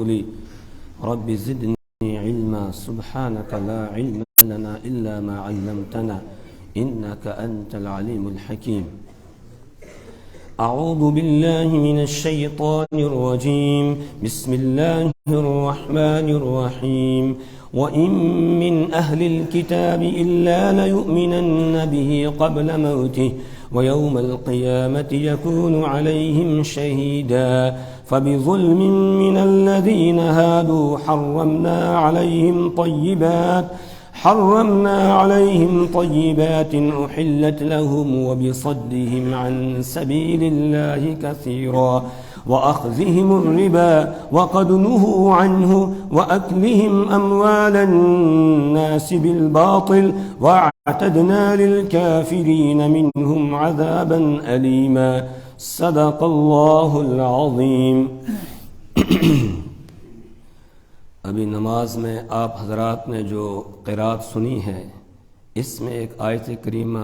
ورسولي رب زدني علما سبحانك لا علم لنا إلا ما علمتنا إنك أنت العليم الحكيم. أعوذ بالله من الشيطان الرجيم. بسم الله الرحمن الرحيم. وإن من أهل الكتاب إلا ليؤمنن به قبل موته ويوم القيامة يكون عليهم شهيدا فبظلم من الذين هادوا حرمنا عليهم طيبات أحلت لهم وبصدهم عن سبيل الله كثيرا وأخذهم الربا وقد نهوا عنه وأكلهم أموال الناس بالباطل واعتدنا للكافرين منهم عذابا أليما. صدق الله العظيم. ابھی نماز میں آپ حضرات نے جو قرات سنی ہے، اس میں ایک آیت کریمہ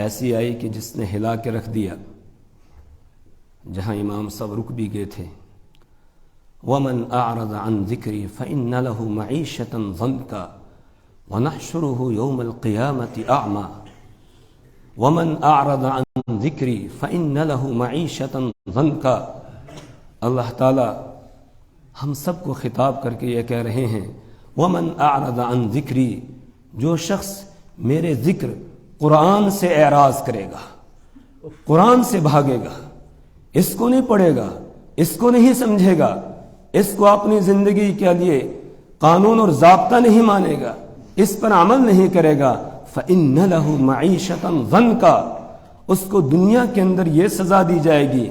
ایسی آئی کہ جس نے ہلا کے رکھ دیا، جہاں امام صاحب رک بھی گئے تھے. وَمَنْ أَعْرَضَ عَنْ ذِكْرِي فَإِنَّ لَهُ مَعِيشَةً ضَنْكًا وَنَحْشُرُهُ يَوْمَ الْقِيَامَةِ أَعْمَى. وَمَنْ أَعْرَضَ عَنْ ذِكْرِي فَإِنَّ لَهُ مَعِيشَةً ضَنْكًا. اللہ تعالی ہم سب کو خطاب کر کے یہ کہہ رہے ہیں، وَمَنْ أَعْرَضَ عَنْ ذِكْرِي، جو شخص میرے ذکر قرآن سے اعراض کرے گا، قرآن سے بھاگے گا، اس کو نہیں پڑھے گا، اس کو نہیں سمجھے گا، اس کو اپنی زندگی کے لیے قانون اور ضابطہ نہیں مانے گا، اس پر عمل نہیں کرے گا، فَإِنَّ لَهُ مَعِيشَةً ضَنْكًا، اس کو دنیا کے اندر یہ سزا دی جائے گی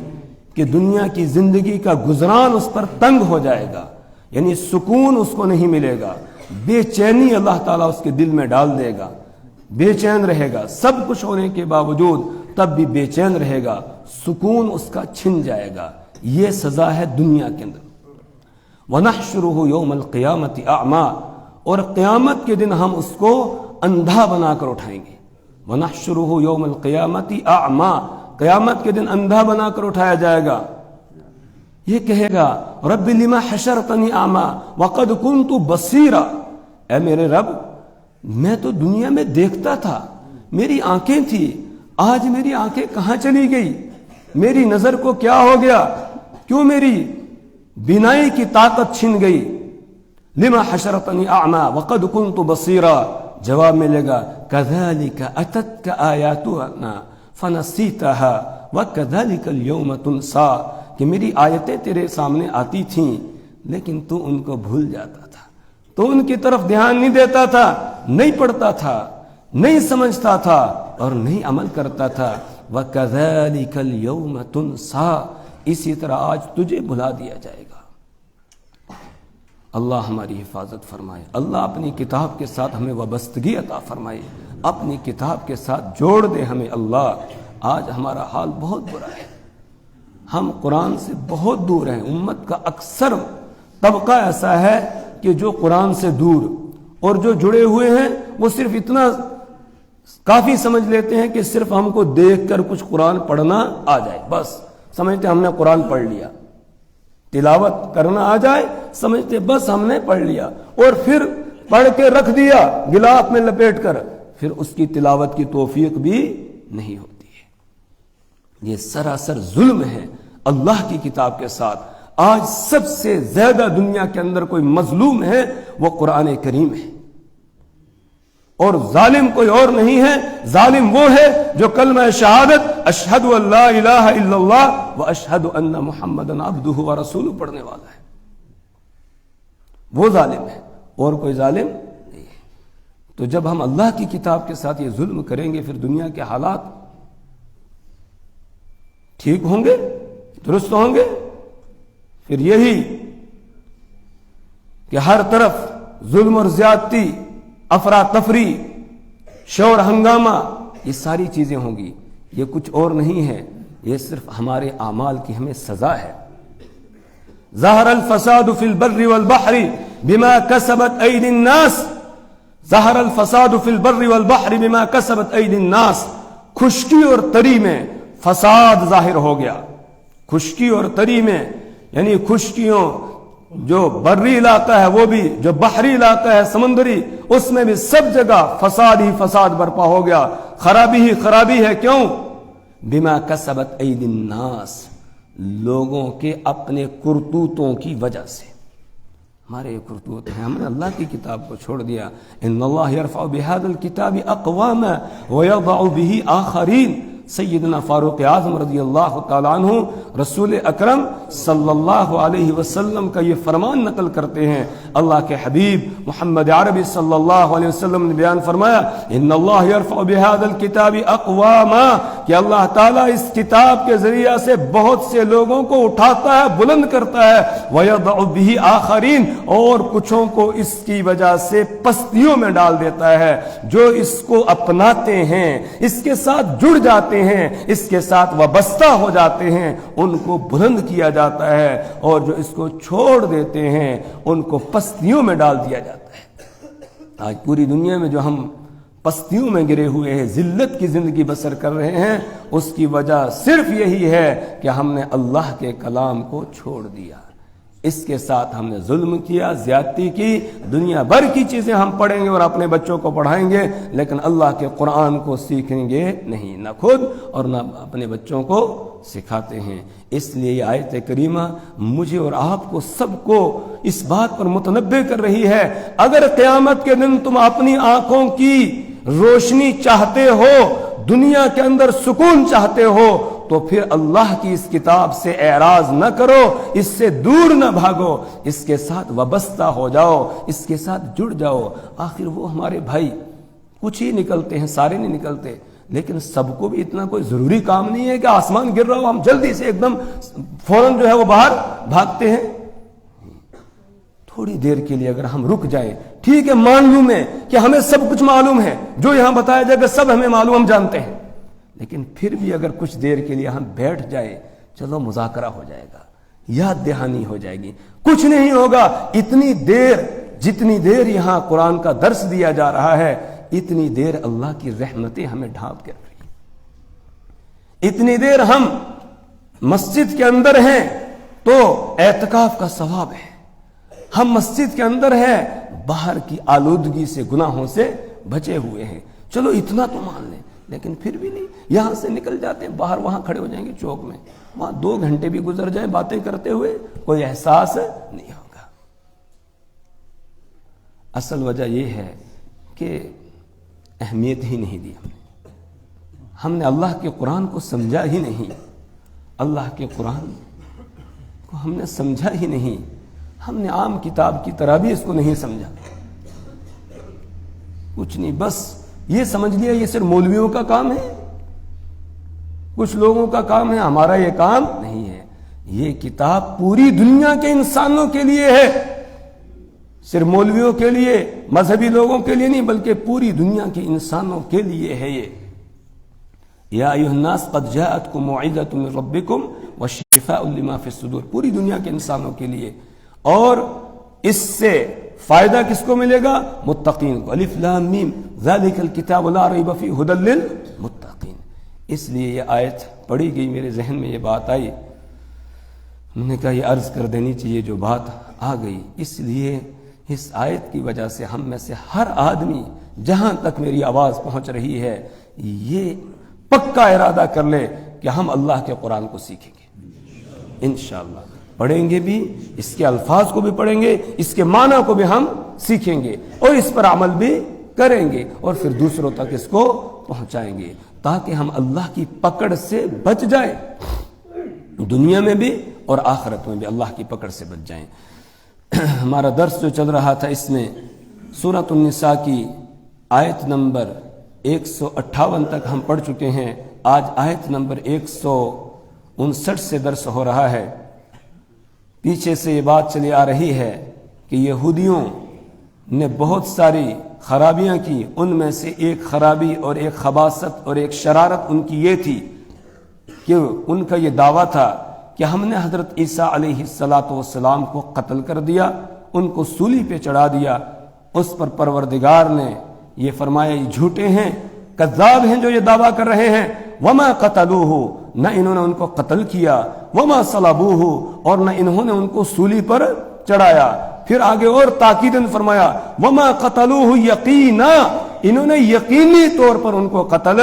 کہ دنیا کی زندگی کا گزران اس پر تنگ ہو جائے گا، یعنی سکون اس کو نہیں ملے گا، بے چینی اللہ تعالیٰ اس کے دل میں ڈال دے گا، بے چین رہے گا، سب کچھ ہونے کے باوجود تب بھی بے چین رہے گا، سکون اس کا چھن جائے گا. یہ سزا ہے دنیا کے اندر. وَنَحْشُرُهُ يَوْمَ الْقِيَامَةِ أَعْمَى، اور قیامت کے دن ہم اس کو اندھا بنا کر اٹھائیں گے. وَنَحْشُرُهُ يَوْمَ الْقِيَامَةِ أَعْمَى، قیامت کے دن اندھا بنا کر اٹھایا جائے گا. یہ کہے گا رب لما حشرتنی اعمی وقد كنت بصیرا، اے میرے رب میں تو دنیا میں دیکھتا تھا، میری آنکھیں تھی، آج میری آنکھیں کہاں چلی گئی، میری نظر کو کیا ہو گیا، کیوں میری بینائی کی طاقت چھن گئی. لما حشرتنی اعمی وقد كنت بصیرا، جواب ملے گا كذلك اتتك آیاتنا فنسیتها وَكَذَلِكَ الْيَوْمَ تُنْسَى، کہ میری آیتیں تیرے سامنے آتی تھیں لیکن تو ان کو بھول جاتا تھا، تو ان کی طرف دھیان نہیں دیتا تھا، نہیں پڑھتا تھا، نہیں سمجھتا تھا اور نہیں عمل کرتا تھا. وَكَذَلِكَ الْيَوْمَ تُنْسَى، اسی طرح آج تجھے بھلا دیا جائے گا. اللہ ہماری حفاظت فرمائے، اللہ اپنی کتاب کے ساتھ ہمیں وابستگی عطا فرمائے، اپنی کتاب کے ساتھ جوڑ دے ہمیں. اللہ آج ہمارا حال بہت برا ہے، ہم قرآن سے بہت دور ہیں. امت کا اکثر طبقہ ایسا ہے کہ جو قرآن سے دور، اور جو جڑے ہوئے ہیں وہ صرف اتنا کافی سمجھ لیتے ہیں کہ صرف ہم کو دیکھ کر کچھ قرآن پڑھنا آ جائے، بس سمجھتے ہم نے قرآن پڑھ لیا. تلاوت کرنا آ جائے سمجھتے بس ہم نے پڑھ لیا، اور پھر پڑھ کے رکھ دیا غلاف میں لپیٹ کر، پھر اس کی تلاوت کی توفیق بھی نہیں ہوتی ہے. یہ سراسر ظلم ہے اللہ کی کتاب کے ساتھ. آج سب سے زیادہ دنیا کے اندر کوئی مظلوم ہے وہ قرآن کریم ہے، اور ظالم کوئی اور نہیں ہے. ظالم وہ ہے جو کلمہ شہادت اشہد ان لا الہ الا اللہ و اشہد ان محمدن عبدہ و رسولہ پڑھنے والا ہے، وہ ظالم ہے، اور کوئی ظالم نہیں ہے. تو جب ہم اللہ کی کتاب کے ساتھ یہ ظلم کریں گے پھر دنیا کے حالات ٹھیک ہوں گے، درست ہوں گے؟ پھر یہی کہ ہر طرف ظلم اور زیادتی، افراتفری، شور ہنگامہ، یہ ساری چیزیں ہوں گی. یہ کچھ اور نہیں ہے، یہ صرف ہمارے اعمال کی ہمیں سزا ہے. ظہر الفساد فی البر والبحر بما کسبت ایدی الناس، ظہر الفساد فی البر والبحر بما کسبت ایدی الناس، خشکی اور تری میں فساد ظاہر ہو گیا. خشکی اور تری میں یعنی خشکیوں جو بری علاقہ ہے وہ بھی، جو بحری علاقہ ہے سمندری، اس میں بھی سب جگہ فساد ہی فساد برپا ہو گیا، خرابی ہی خرابی ہے۔ کیوں؟ بما کسبت ایدی الناس، لوگوں کے اپنے کرتوتوں کی وجہ سے۔ ہمارے کرتوت ہیں، ہم نے اللہ کی کتاب کو چھوڑ دیا۔ ان اللہ یرفع بہذا الکتاب اقواما ویضع به آخرین۔ سیدنا فاروق اعظم رضی اللہ تعالیٰ عنہ رسول اکرم صلی اللہ علیہ وسلم کا یہ فرمان نقل کرتے ہیں۔ اللہ کے حبیب محمد عربی صلی اللہ علیہ وسلم نے بیان فرمایا، ان اللہ یرفع بہذا الکتاب اقواما، کہ اللہ تعالیٰ اس کتاب کے ذریعہ سے بہت سے لوگوں کو اٹھاتا ہے، بلند کرتا ہے، ویضع به آخرین، اور کچھوں کو اس کی وجہ سے پستیوں میں ڈال دیتا ہے۔ جو اس کو اپناتے ہیں، اس کے ساتھ جڑ جاتے ہیں، اس کے ساتھ وابستہ ہو جاتے ہیں، ان کو بلند کیا جاتا ہے، اور جو اس کو چھوڑ دیتے ہیں ان کو پستیوں میں ڈال دیا جاتا ہے۔ آج پوری دنیا میں جو ہم پستیوں میں گرے ہوئے ہیں، ذلت کی زندگی بسر کر رہے ہیں، اس کی وجہ صرف یہی ہے کہ ہم نے اللہ کے کلام کو چھوڑ دیا، اس کے ساتھ ہم نے ظلم کیا، زیادتی کی، دنیا بھر کی چیزیں ہم پڑھیں گے اور اپنے بچوں کو پڑھائیں گے، لیکن اللہ کے قرآن کو سیکھیں گے نہیں، نہ خود اور نہ اپنے بچوں کو سکھاتے ہیں۔ اس لیے یہ آیت کریمہ مجھے اور آپ کو سب کو اس بات پر متنبہ کر رہی ہے، اگر قیامت کے دن تم اپنی آنکھوں کی روشنی چاہتے ہو، دنیا کے اندر سکون چاہتے ہو، تو پھر اللہ کی اس کتاب سے اعراض نہ کرو، اس سے دور نہ بھاگو، اس کے ساتھ وابستہ ہو جاؤ، اس کے ساتھ جڑ جاؤ۔ آخر وہ ہمارے بھائی کچھ ہی نکلتے ہیں، سارے نہیں نکلتے، لیکن سب کو بھی اتنا کوئی ضروری کام نہیں ہے کہ آسمان گر رہا ہو ہم جلدی سے ایک دم فوراً جو ہے وہ باہر بھاگتے ہیں۔ تھوڑی دیر کے لیے اگر ہم رک جائیں، ٹھیک ہے، معلوم ہے کہ ہمیں سب کچھ معلوم ہے، جو یہاں بتایا جائے گا سب ہمیں معلوم، ہم جانتے ہیں، لیکن پھر بھی اگر کچھ دیر کے لیے ہم بیٹھ جائیں، چلو مذاکرہ ہو جائے گا، یاد دہانی ہو جائے گی، کچھ نہیں ہوگا۔ اتنی دیر جتنی دیر یہاں قرآن کا درس دیا جا رہا ہے، اتنی دیر اللہ کی رحمتیں ہمیں ڈھانپ کے رکھ رہی ہیں۔ اتنی دیر ہم مسجد کے اندر ہیں تو اعتکاف کا ثواب ہے، ہم مسجد کے اندر ہیں، باہر کی آلودگی سے، گناہوں سے بچے ہوئے ہیں، چلو اتنا تو مان لیں، لیکن پھر بھی نہیں، یہاں سے نکل جاتے ہیں باہر، وہاں کھڑے ہو جائیں گے چوک میں، وہاں 2 گھنٹے بھی گزر جائیں باتیں کرتے ہوئے، کوئی احساس نہیں ہوگا۔ اصل وجہ یہ ہے کہ اہمیت ہی نہیں دی ہم نے اللہ کے قرآن کو سمجھا ہی نہیں، اللہ کے قرآن کو ہم نے سمجھا ہی نہیں، ہم نے عام کتاب کی طرح بھی اس کو نہیں سمجھا، کچھ نہیں، بس یہ سمجھ لیا یہ صرف مولویوں کا کام ہے، کچھ لوگوں کا کام ہے، ہمارا یہ کام نہیں ہے۔ یہ کتاب پوری دنیا کے انسانوں کے لیے ہے، صرف مولویوں کے لیے، مذہبی لوگوں کے لیے نہیں، بلکہ پوری دنیا کے انسانوں کے لیے ہے۔ یہ یا ایھا الناس قد جاءتکم موعظۃ من ربکم وشفاء لما فی الصدور، پوری دنیا کے انسانوں کے لیے، اور اس سے فائدہ کس کو ملے گا؟ متقین کو۔ الف لام میم ذالک الکتاب لا ریب فیہ ھدی للمتقین۔ اس لیے یہ آیت پڑھی گئی، میرے ذہن میں یہ بات آئی، میں نے کہا یہ عرض کر دینی چاہیے جو بات آ گئی۔ اس لیے اس آیت کی وجہ سے ہم میں سے ہر آدمی جہاں تک میری آواز پہنچ رہی ہے، یہ پکا ارادہ کر لے کہ ہم اللہ کے قرآن کو سیکھیں گے انشاءاللہ، پڑھیں گے بھی، اس کے الفاظ کو بھی پڑھیں گے، اس کے معنی کو بھی ہم سیکھیں گے، اور اس پر عمل بھی کریں گے، اور پھر دوسروں تک اس کو پہنچائیں گے، تاکہ ہم اللہ کی پکڑ سے بچ جائیں، دنیا میں بھی اور آخرت میں بھی اللہ کی پکڑ سے بچ جائیں۔ ہمارا درس جو چل رہا تھا، اس میں سورۃ النساء کی آیت نمبر 158 تک ہم پڑھ چکے ہیں، آج آیت نمبر 159 سے درس ہو رہا ہے۔ پیچھے سے یہ بات چلی آ رہی ہے کہ یہودیوں نے بہت ساری خرابیاں کی، ان میں سے ایک خرابی اور ایک خباثت اور ایک شرارت ان کی یہ تھی کہ ان کا یہ دعویٰ تھا کہ ہم نے حضرت عیسیٰ علیہ السلام کو قتل کر دیا، ان کو سولی پہ چڑھا دیا، اس پر پروردگار نے یہ فرمایا یہ جھوٹے ہیں، کذاب ہیں جو یہ دعویٰ کر رہے ہیں، وما قتلوہ، نہ انہوں نے ان کو قتل کیا، وما صلبوہ، اور نہ انہوں نے ان کو سولی پر چڑھایا. پھر آگے اور تاکیدن فرمایا وما قتلوہ یقینا، انہوں نے یقینی طور پر ان کو قتل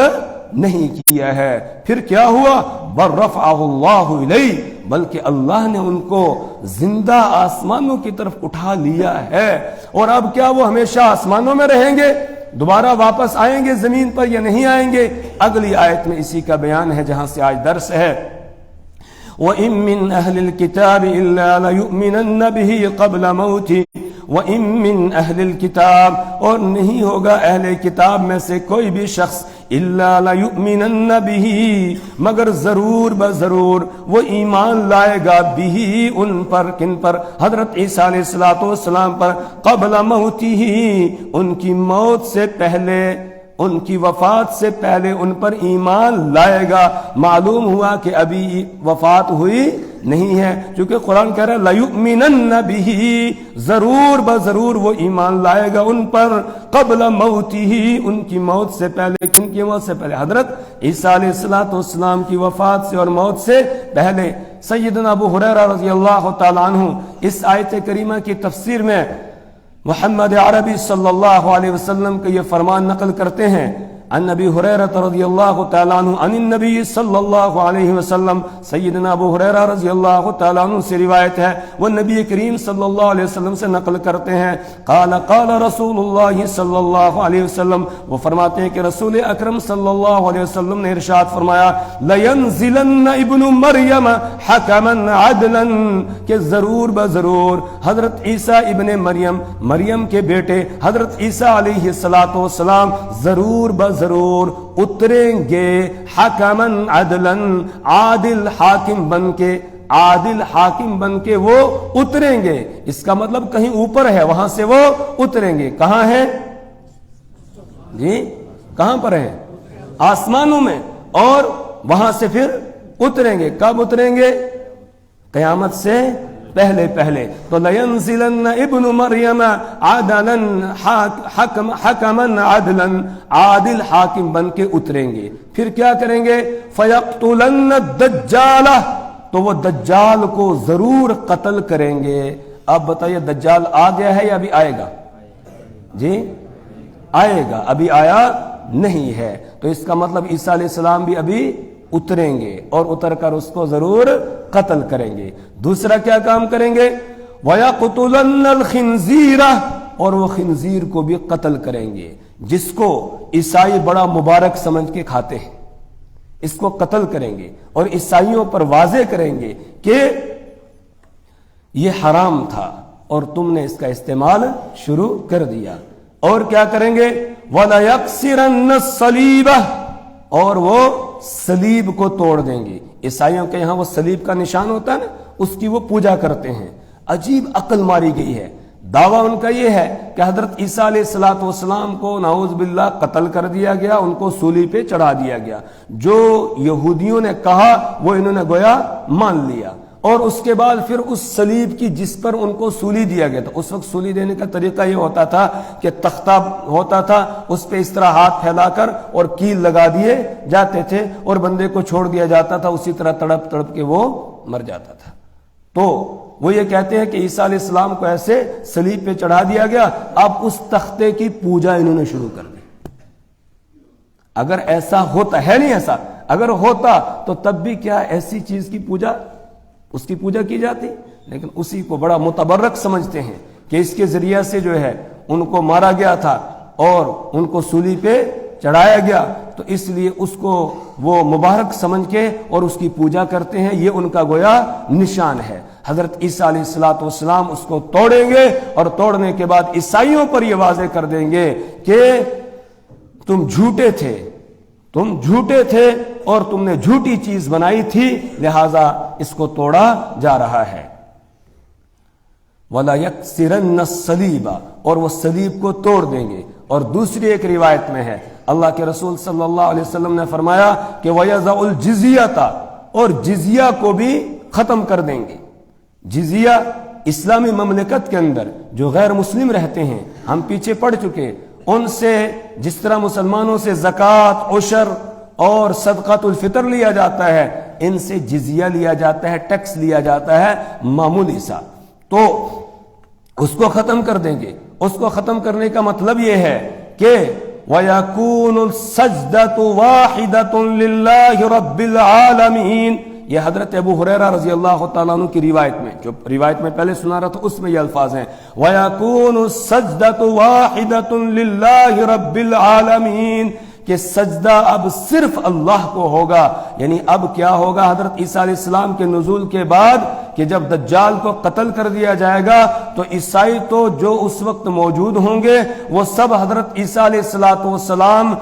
نہیں کیا ہے. پھر کیا ہوا؟ بل رفعہ اللہ الیہ، بلکہ اللہ نے ان کو زندہ آسمانوں کی طرف اٹھا لیا ہے. اور اب کیا وہ ہمیشہ آسمانوں میں رہیں گے؟ دوبارہ واپس آئیں گے زمین پر یا نہیں آئیں گے؟ اگلی آیت میں اسی کا بیان ہے جہاں سے آج درس ہے. وَإِن مِّنْ أَهْلِ الْكِتَابِ إِلَّا لَيُؤْمِنَنَّ بِهِ قَبْلَ مَوْتِهِ وَإِن مِّنْ أَهْلِ الْكِتَابِ، اور نہیں ہوگا اہل کتاب میں سے کوئی بھی شخص إِلَّا لَيُؤْمِنَنَّ بِهِ، مگر ضرور بضرور وہ ایمان لائے گا بِهِ ان پر، کن پر؟ حضرت عیسیٰ علیہ السلام پر، قبل موتہ ان کی موت سے پہلے، ان کی وفات سے پہلے ان پر ایمان لائے گا. معلوم ہوا کہ ابھی وفات ہوئی نہیں ہے، چونکہ قرآن کہہ رہا ہے لَيُؤْمِنَنَّ بِهِ، ضرور بضرور وہ ایمان لائے گا ان پر، قبل موتہ ان کی موت سے پہلے. کن کی موت سے پہلے؟ حضرت عیسیٰ علیہ السلام کی وفات سے اور موت سے پہلے. سیدنا ابو ہریرہ رضی اللہ تعالیٰ عنہ اس آیت کریمہ کی تفسیر میں محمد عربی صلی اللہ علیہ وسلم کا یہ فرمان نقل کرتے ہیں. عن ابی ہریرہ رضی اللہ تعالیٰ عنہ عن النبی صلی اللہ علیہ وسلم، سیدنا ابو ہریرہ رضی اللہ تعالیٰ عنہ سے روایت ہے، وہ نبی کریم صلی اللہ علیہ وسلم سے نقل کرتے ہیں. قال قال رسول اللہ صلی اللہ علیہ وسلم، وہ فرماتے ہیں کہ رسول اکرم صلی اللہ علیہ وسلم نے ارشاد فرمایا لَيَنزِلَنَّ ابن مریم حکما عدلا، کہ ضرور بضرور حضرت عیسیٰ ابن مریم کے بیٹے حضرت عیسیٰ علیہ السلام ضرور ضرور اتریں گے حکمن عدلن، عادل حاکم بن کے، عادل حاکم بن کے وہ اتریں گے. اس کا مطلب کہیں اوپر ہے، وہاں سے وہ اتریں گے. کہاں ہے جی؟ کہاں پر ہے؟ آسمانوں میں. اور وہاں سے پھر اتریں گے. کب اتریں گے؟ قیامت سے پہلے. تو لَيَنزِلَنَّ ابن مریم عَدَلًا حَكَمًا عَدْلًا، عادل حاکم بن کے اتریں گے. پھر کیا کریں گے؟ فَيَقْتُلَنَّ الدَّجَّالَ، تو وہ دجال کو ضرور قتل کریں گے. اب بتائیے دجال آ گیا ہے یا ابھی آئے گا؟ جی آئے گا، ابھی آیا نہیں ہے. تو اس کا مطلب عیسیٰ علیہ السلام بھی ابھی اتریں گے اور اتر کر اس کو ضرور قتل کریں گے. دوسرا کیا کام کریں گے؟ وَيَقْتُلَنَّ الْخِنْزِيرَ، اور وہ خنزیر کو بھی قتل کریں گے، جس کو عیسائی بڑا مبارک سمجھ کے کھاتے ہیں. اس کو قتل کریں گے اور عیسائیوں پر واضح کریں گے کہ یہ حرام تھا اور تم نے اس کا استعمال شروع کر دیا. اور کیا کریں گے؟ وَلَيَكْسِرَنَّ الصَّلِيبَ، اور وہ صلیب کو توڑ دیں گے. عیسائیوں کے یہاں وہ صلیب کا نشان ہوتا ہے نا، اس کی وہ پوجا کرتے ہیں. عجیب عقل ماری گئی ہے. دعویٰ ان کا یہ ہے کہ حضرت عیسیٰ علیہ السلام کو نعوذ باللہ قتل کر دیا گیا، ان کو سولی پہ چڑھا دیا گیا. جو یہودیوں نے کہا وہ انہوں نے گویا مان لیا. اور اس کے بعد پھر اس صلیب کی جس پر ان کو سولی دیا گیا تھا، اس وقت سولی دینے کا طریقہ یہ ہوتا تھا کہ تختہ ہوتا تھا، اس پہ اس طرح ہاتھ پھیلا کر اور کیل لگا دیے جاتے تھے اور بندے کو چھوڑ دیا جاتا تھا، اسی طرح تڑپ تڑپ کے وہ مر جاتا تھا. تو وہ یہ کہتے ہیں کہ عیسیٰ علیہ السلام کو ایسے صلیب پہ چڑھا دیا گیا. اب اس تختے کی پوجا انہوں نے شروع کر دی. اگر ایسا ہوتا ہے، نہیں ایسا، اگر ہوتا تو تب بھی کیا ایسی چیز کی پوجا، اس کی پوجا کی جاتی. لیکن اسی کو بڑا متبرک سمجھتے ہیں کہ اس کے ذریعہ سے جو ہے ان کو مارا گیا تھا اور ان کو سولی پہ چڑھایا گیا، تو اس لیے اس کو وہ مبارک سمجھ کے اور اس کی پوجا کرتے ہیں. یہ ان کا گویا نشان ہے. حضرت عیسیٰ علیہ السلام اس کو توڑیں گے اور توڑنے کے بعد عیسائیوں پر یہ واضح کر دیں گے کہ تم جھوٹے تھے اور تم نے جھوٹی چیز بنائی تھی، لہذا اس کو توڑا جا رہا ہے. وَلَا يَكْسِرَنَّ الصَّلِيبَ، اور وہ صلیب کو توڑ دیں گے. اور دوسری ایک روایت میں ہے اللہ کے رسول صلی اللہ علیہ وسلم نے فرمایا کہ وَيَضَعُ الْجِزْيَةَ، اور جزیہ کو بھی ختم کر دیں گے. جزیہ اسلامی مملکت کے اندر جو غیر مسلم رہتے ہیں، ہم پیچھے پڑ چکے، ان سے جس طرح مسلمانوں سے زکوٰۃ، عشر اور صدقۃ الفطر لیا جاتا ہے، ان سے جزیہ لیا جاتا ہے، ٹیکس لیا جاتا ہے معمولی سا. تو اس کو ختم کر دیں گے۔ اس کو ختم کرنے کا مطلب یہ ہے کہ وَيَكُونُ السَّجْدَةُ وَاحِدَةٌ لِلَّهِ رَبِّ الْعَالَمِينَ، یہ حضرت ابو ہریرہ رضی اللہ تعالیٰ عنہ کی روایت میں، جو روایت میں پہلے سنا رہا تھا اس میں یہ الفاظ ہیں وَيَكُونُ السَّجْدَةُ وَاحِدَةٌ لِلَّهِ رَبِّ الْعَالَمِينَ، کہ سجدہ اب صرف اللہ کو ہوگا۔ یعنی اب کیا ہوگا حضرت عیسیٰ علیہ السلام کے نزول کے بعد کہ جب دجال کو قتل کر دیا جائے گا تو عیسائی تو جو اس وقت موجود ہوں گے وہ سب حضرت عیسیٰ علیہ السلام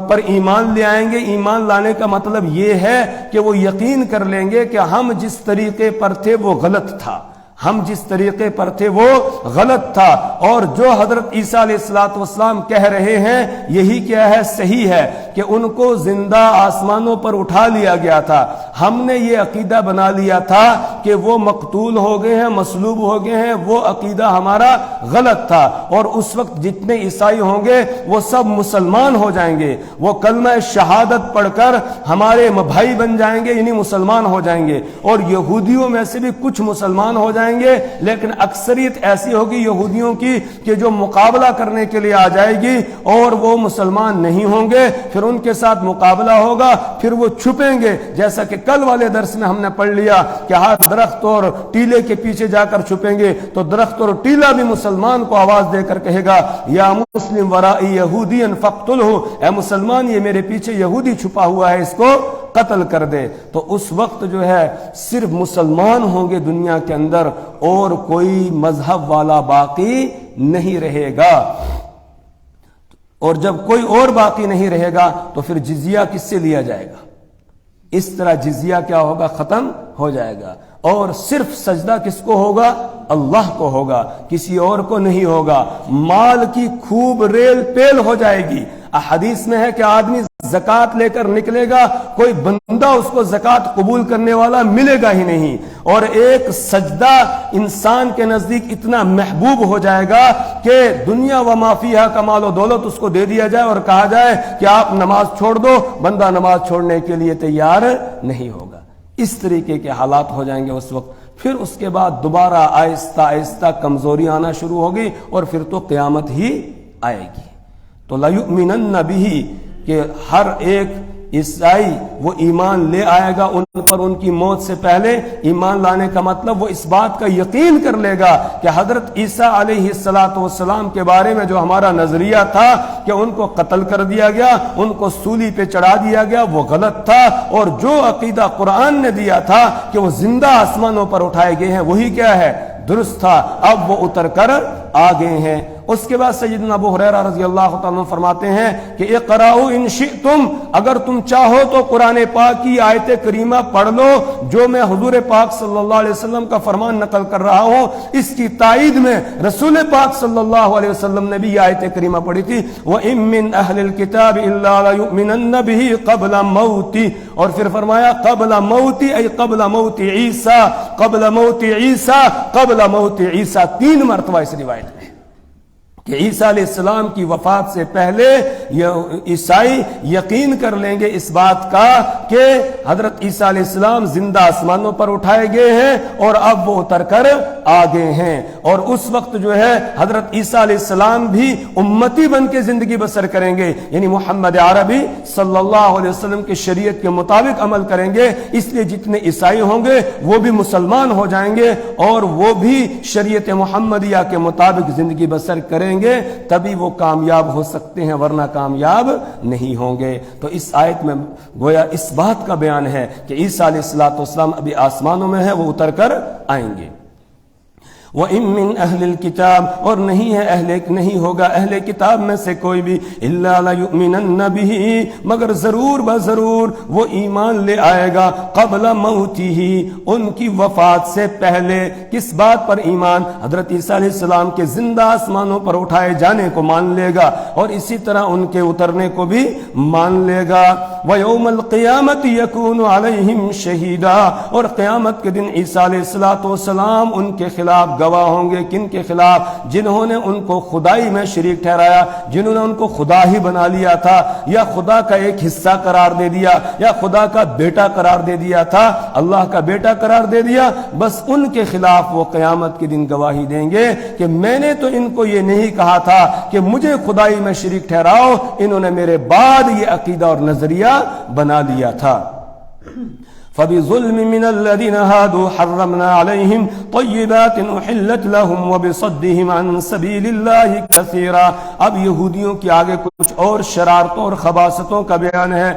پر ایمان لے آئیں گے۔ ایمان لانے کا مطلب یہ ہے کہ وہ یقین کر لیں گے کہ ہم جس طریقے پر تھے وہ غلط تھا، ہم جس طریقے پر تھے وہ غلط تھا، اور جو حضرت عیسیٰ علیہ السلام کہہ رہے ہیں یہی کیا ہے، صحیح ہے کہ ان کو زندہ آسمانوں پر اٹھا لیا گیا تھا۔ ہم نے یہ عقیدہ بنا لیا تھا کہ وہ مقتول ہو گئے ہیں، مصلوب ہو گئے ہیں، وہ عقیدہ ہمارا غلط تھا، اور اس وقت جتنے عیسائی ہوں گے وہ سب مسلمان ہو جائیں گے، وہ کلمہ شہادت پڑھ کر ہمارے بھائی بن جائیں گے، یعنی مسلمان ہو جائیں گے، اور یہودیوں میں سے بھی کچھ مسلمان ہو جائیں گے، لیکن اکثریت ایسی ہوگی یہودیوں کی کہ جو مقابلہ کرنے کے لیے آ جائے گی اور وہ مسلمان نہیں ہوں گے، پھر ان کے ساتھ مقابلہ ہوگا، پھر وہ چھپیں گے، جیسا کہ کل والے درس میں ہم نے پڑھ لیا کہ ہر درخت اور ٹیلے کے پیچھے جا کر چھپیں گے تو درخت اور ٹیلا بھی مسلمان کو آواز دے کر کہے گا یا مسلم ورائی یہودی فاقتلہ، اے مسلمان یہ میرے پیچھے یہودی چھپا ہوا ہے، اس کو قتل کر دے۔ تو اس وقت جو ہے صرف مسلمان ہوں گے دنیا کے اندر، اور کوئی مذہب والا باقی نہیں رہے گا، اور جب کوئی اور باقی نہیں رہے گا تو پھر جزیہ کس سے لیا جائے گا؟ اس طرح جزیہ کیا ہوگا، ختم ہو جائے گا، اور صرف سجدہ کس کو ہوگا؟ اللہ کو ہوگا، کسی اور کو نہیں ہوگا۔ مال کی خوب ریل پیل ہو جائے گی۔ احادیث میں ہے کہ آدمی زکوٰۃ لے کر نکلے گا، کوئی بندہ اس کو زکوٰۃ قبول کرنے والا ملے گا ہی نہیں، اور ایک سجدہ انسان کے نزدیک اتنا محبوب ہو جائے گا کہ دنیا و ما فیہا کا مال و دولت اس کو دے دیا جائے اور کہا جائے کہ آپ نماز چھوڑ دو، بندہ نماز چھوڑنے کے لیے تیار نہیں ہوگا۔ اس طریقے کے حالات ہو جائیں گے اس وقت۔ پھر اس کے بعد دوبارہ آہستہ آہستہ کمزوری آنا شروع ہوگی، اور پھر تو قیامت ہی آئے گی۔ تو لَيُؤْمِنَنَّ بِهِ، کہ ہر ایک عیسائی وہ ایمان لے آئے گا ان پر، ان کی موت سے پہلے۔ ایمان لانے کا مطلب وہ اس بات کا یقین کر لے گا کہ حضرت عیسیٰ علیہ السلام کے بارے میں جو ہمارا نظریہ تھا کہ ان کو قتل کر دیا گیا، ان کو سولی پہ چڑھا دیا گیا، وہ غلط تھا، اور جو عقیدہ قرآن نے دیا تھا کہ وہ زندہ آسمانوں پر اٹھائے گئے ہیں وہی کیا ہے، درست تھا، اب وہ اتر کر آ گئے ہیں۔ اس کے بعد سیدنا ابو ہریرہ رضی اللہ تعالیٰ عنہ فرماتے ہیں کہ اقرأوا ان شئتم، اگر تم چاہو تو قرآن پاک کی آیت کریمہ پڑھ لو، جو میں حضور پاک صلی اللہ علیہ وسلم کا فرمان نقل کر رہا ہوں، اس کی تائید میں رسول پاک صلی اللہ علیہ وسلم نے بھی یہ آیت کریمہ پڑھی تھی وَإِن مِّنْ أَهْلِ الْكِتَابِ إِلَّا لَيُؤْمِنَنَّ بِهِ قَبْلَ مَوْتِهِ، اور پھر فرمایا قبل موتی، ای قبل موت عیسیٰ، قبل موت عیسیٰ، قبل موت عیسیٰ، 3 مرتبہ اس روایت میں کہ عیسیٰ علیہ السلام کی وفات سے پہلے عیسائی یقین کر لیں گے اس بات کا کہ حضرت عیسیٰ علیہ السلام زندہ آسمانوں پر اٹھائے گئے ہیں اور اب وہ اتر کر آ گئے ہیں، اور اس وقت جو ہے حضرت عیسیٰ علیہ السلام بھی امتی بن کے زندگی بسر کریں گے، یعنی محمد عربی صلی اللہ علیہ وسلم کی شریعت کے مطابق عمل کریں گے، اس لیے جتنے عیسائی ہوں گے وہ بھی مسلمان ہو جائیں گے اور وہ بھی شریعت محمدیہ کے مطابق زندگی بسر کریں گے، تبھی وہ کامیاب ہو سکتے ہیں، ورنہ کامیاب نہیں ہوں گے۔ تو اس آیت میں گویا اس بات کا بیان ہے کہ عیسیٰ علیہ السلام ابھی آسمانوں میں ہے، وہ اتر کر آئیں گے۔ وَإِن مِّنْ أَهْلِ الْكِتَابِ، اور نہیں ہوگا اہل کتاب میں سے کوئی بھی إِلَّا لَيُؤْمِنَنَّ بِهِ، مگر ضرور بضرور وہ ایمان لے آئے گا قبل موتِهِ، ان کی وفات سے پہلے۔ کس بات پر ایمان؟ حضرت عیسیٰ علیہ السلام کے زندہ آسمانوں پر اٹھائے جانے کو مان لے گا، اور اسی طرح ان کے اترنے کو بھی مان لے گا۔ وَيَوْمَ الْقِيَامَةِ يَكُونُ عَلَيْهِمْ شَهِيدًا، اور قیامت کے دن عیسیٰ علیہ السلام ان کے خلاف گواہ ہوں گے۔ کن کے خلاف؟ جنہوں نے ان کو خدائی میں شریک ٹھہرایا، جنہوں نے ان کو خدا ہی بنا لیا تھا، یا خدا کا ایک حصہ قرار دے دیا، یا خدا کا بیٹا قرار دے دیا تھا، اللہ کا بیٹا قرار دے دیا، بس ان کے خلاف وہ قیامت کے دن گواہی دیں گے کہ میں نے تو ان کو یہ نہیں کہا تھا کہ مجھے خدائی میں شریک ٹھہراؤ، انہوں نے میرے بعد یہ عقیدہ اور نظریہ بنا لیا تھا۔ فَبِظُلْمٍ مِّنَ الَّذِينَ هَادُوا حَرَّمْنَا عَلَيْهِمْ طَيِّبَاتٍ أُحِلَّتْ لَهُمْ وَبِصَدِّهِمْ عَن سَبِيلِ اللَّهِ كَثِيرًا۔ اب یہودیوں کی آگے کچھ اور شرارتوں اور خباثتوں کا بیان ہے۔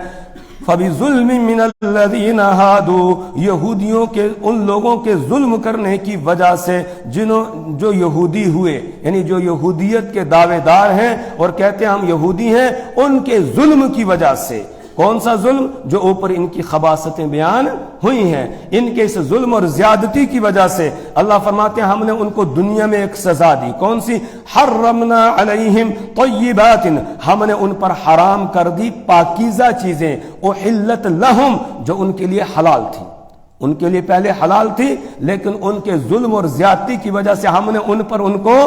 فَبِظُلْمٍ مِّنَ الَّذِينَ هَادُوا، یہودیوں کے ان لوگوں کے ظلم کرنے کی وجہ سے جو یہودی ہوئے، یعنی جو یہودیت کے دعوے دار ہیں اور کہتے ہیں ہم یہودی ہیں، ان کے ظلم کی وجہ سے۔ کون سا ظلم؟ جو اوپر ان کی خباثتیں بیان ہوئی ہیں، ان کے اس ظلم اور زیادتی کی وجہ سے اللہ فرماتے ہیں ہم نے ان کو دنیا میں ایک سزا دی۔ کون سی؟ حرمنا علیہم طیبات، ہم نے ان پر حرام کر دی پاکیزہ چیزیں، احلت لہم، جو ان کے لیے حلال تھی، ان کے لیے پہلے حلال تھی، لیکن ان کے ظلم اور زیادتی کی وجہ سے ہم نے ان پر ان کو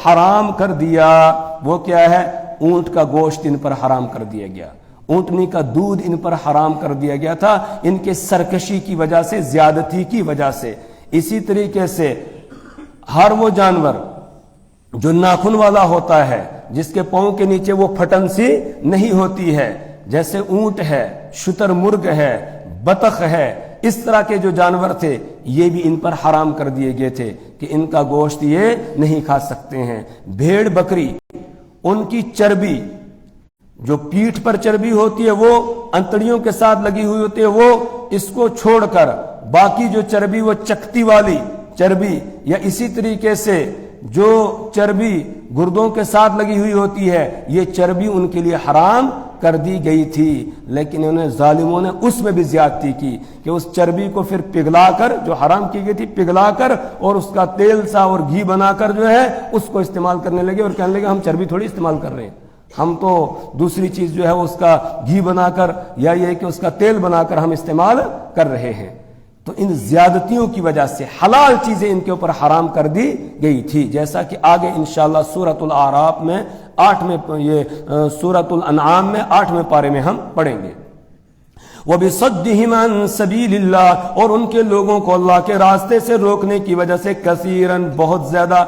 حرام کر دیا۔ وہ کیا ہے؟ اونٹ کا گوشت ان پر حرام کر دیا گیا، اونٹنی کا دودھ ان پر حرام کر دیا گیا تھا، ان کے سرکشی کی وجہ سے، زیادتی کی وجہ سے۔ اسی طریقے سے ہر وہ جانور جو ناخن والا ہوتا ہے، جس کے پاؤں کے نیچے وہ پھٹن سی نہیں ہوتی ہے، جیسے اونٹ ہے، شتر مرغ ہے، بطخ ہے، اس طرح کے جو جانور تھے یہ بھی ان پر حرام کر دیے گئے تھے کہ ان کا گوشت یہ نہیں کھا سکتے ہیں۔ بھیڑ بکری، ان کی چربی، جو پیٹھ پر چربی ہوتی ہے وہ انتڑیوں کے ساتھ لگی ہوئی ہوتی ہے، وہ اس کو چھوڑ کر باقی جو چربی وہ چکتی والی چربی، یا اسی طریقے سے جو چربی گردوں کے ساتھ لگی ہوئی ہوتی ہے، یہ چربی ان کے لیے حرام کر دی گئی تھی، لیکن انہیں ظالموں نے اس میں بھی زیادتی کی کہ اس چربی کو پھر پگھلا کر، جو حرام کی گئی تھی پگھلا کر، اور اس کا تیل سا اور گھی بنا کر جو ہے اس کو استعمال کرنے لگے، اور کہنے لگے ہم چربی تھوڑی استعمال کر رہے ہیں، ہم تو دوسری چیز جو ہے اس کا گھی بنا کر یا یہ کہ اس کا تیل بنا کر ہم استعمال کر رہے ہیں۔ تو ان زیادتیوں کی وجہ سے حلال چیزیں ان کے اوپر حرام کر دی گئی تھی، جیسا کہ آگے انشاءاللہ سورۃ الاعراف میں 8 یہ سورۃ الانعام میں 8ویں پارے میں ہم پڑھیں گے۔ وَبِصَدِّهِمْ عَن سَبِيلِ اللَّهِ، اور ان کے لوگوں کو اللہ کے راستے سے روکنے کی وجہ سے، کثیراً بہت زیادہ،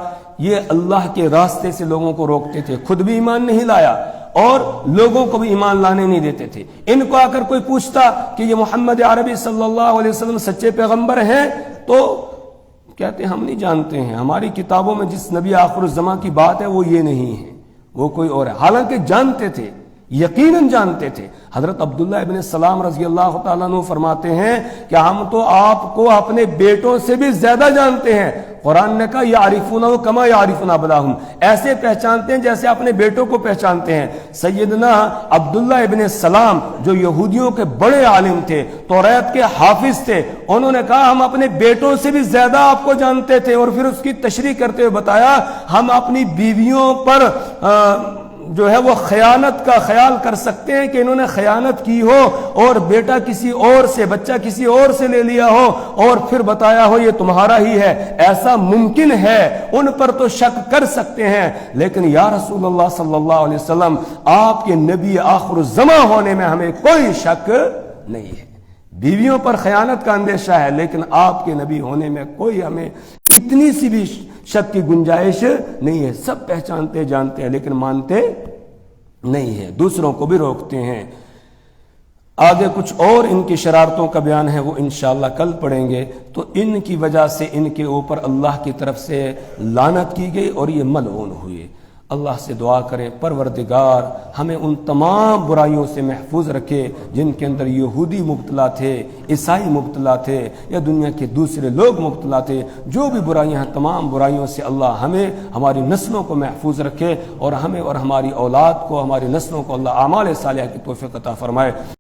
یہ اللہ کے راستے سے لوگوں کو روکتے تھے، خود بھی ایمان نہیں لایا اور لوگوں کو بھی ایمان لانے نہیں دیتے تھے۔ ان کو آ کر کوئی پوچھتا کہ یہ محمد عربی صلی اللہ علیہ وسلم سچے پیغمبر ہیں، تو کہتے ہیں ہم نہیں جانتے ہیں، ہماری کتابوں میں جس نبی آخر الزمان کی بات ہے وہ یہ نہیں ہے، وہ کوئی اور ہے، حالانکہ جانتے تھے، یقیناً جانتے تھے۔ حضرت عبداللہ ابن سلام رضی اللہ تعالیٰ عنہ فرماتے ہیں کہ ہم تو آپ کو اپنے بیٹوں سے بھی زیادہ جانتے ہیں۔ قرآن نے کہا یعرفونہ کما یعرفون ابناہم، ایسے پہچانتے ہیں جیسے اپنے بیٹوں کو پہچانتے ہیں۔ سیدنا عبداللہ ابن سلام جو یہودیوں کے بڑے عالم تھے، توریت کے حافظ تھے، انہوں نے کہا ہم اپنے بیٹوں سے بھی زیادہ آپ کو جانتے تھے، اور پھر اس کی تشریح کرتے ہوئے بتایا ہم اپنی بیویوں پر جو ہے وہ خیانت کا خیال کر سکتے ہیں کہ انہوں نے خیانت کی ہو اور بیٹا کسی اور سے، بچہ کسی اور سے لے لیا ہو اور پھر بتایا ہو یہ تمہارا ہی ہے، ایسا ممکن ہے، ان پر تو شک کر سکتے ہیں، لیکن یا رسول اللہ صلی اللہ علیہ وسلم آپ کے نبی آخر الزمان ہونے میں ہمیں کوئی شک نہیں ہے۔ بیویوں پر خیانت کا اندیشہ ہے، لیکن آپ کے نبی ہونے میں کوئی ہمیں اتنی سی بھی شک کی گنجائش نہیں ہے۔ سب پہچانتے جانتے ہیں لیکن مانتے نہیں ہیں، دوسروں کو بھی روکتے ہیں۔ آگے کچھ اور ان کی شرارتوں کا بیان ہے، وہ انشاءاللہ کل پڑھیں گے۔ تو ان کی وجہ سے ان کے اوپر اللہ کی طرف سے لعنت کی گئی اور یہ ملعون ہوئے۔ اللہ سے دعا کریں پروردگار ہمیں ان تمام برائیوں سے محفوظ رکھے جن کے اندر یہودی مبتلا تھے، عیسائی مبتلا تھے، یا دنیا کے دوسرے لوگ مبتلا تھے، جو بھی برائیاں ہیں تمام برائیوں سے اللہ ہمیں، ہماری نسلوں کو محفوظ رکھے، اور ہمیں اور ہماری اولاد کو، ہماری نسلوں کو اللہ اعمال صالحہ کی توفیق عطا فرمائے۔